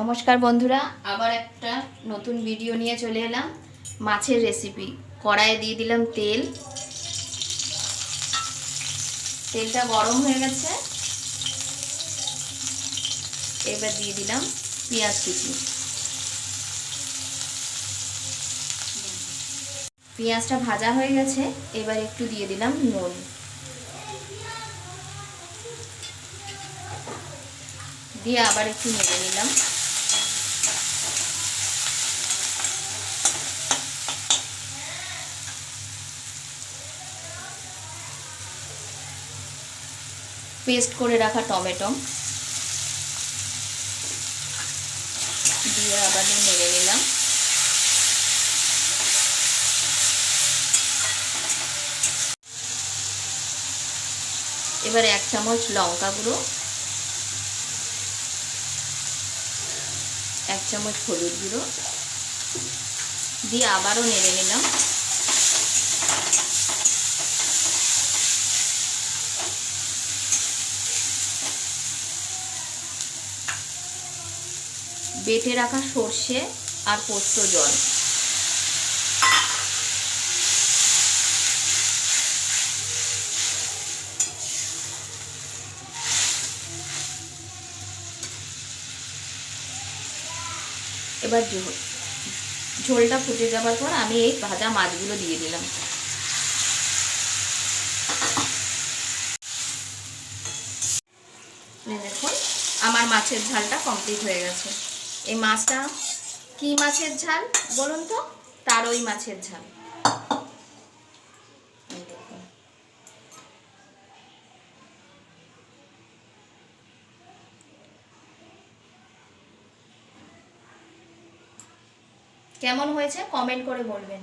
নমস্কার বন্ধুরা, আবার একটা নতুন ভিডিও নিয়ে চলে এলাম। মাছের রেসিপি। কড়াইয়ে দিয়ে দিলাম তেল। তেলটা গরম হয়ে গেছে, এবার দিয়ে দিলাম পেঁয়াজ কুচি। পেঁয়াজটা ভাজা হয়ে গেছে, এবার একটু দিয়ে দিলাম নুন। দিয়ে আবার একটু নেড়ে নিলাম। পেস্ট করে রাখা টমেটো দিয়ে আবার নেড়ে নিলাম। এবার 1 চামচ লঙ্কা গুঁড়ো, 1 চামচ হলুদ গুঁড়ো দিয়ে আবারও নেড়ে নিলাম। বেটে রাখা সর্ষে আর পোস্ত জল, এবার ঝোলটা ফুটে যাবার পর আমি এই ভাজা মাছগুলো দিয়ে দিলাম। দেখুন, আমার মাছের ঝালটা কমপ্লিট হয়ে গেছে। এই মাছটা কি মাছের ঝাল বলুন তো? তারই মাছের ঝাল। কেমন হয়েছে কমেন্ট করে বলবেন।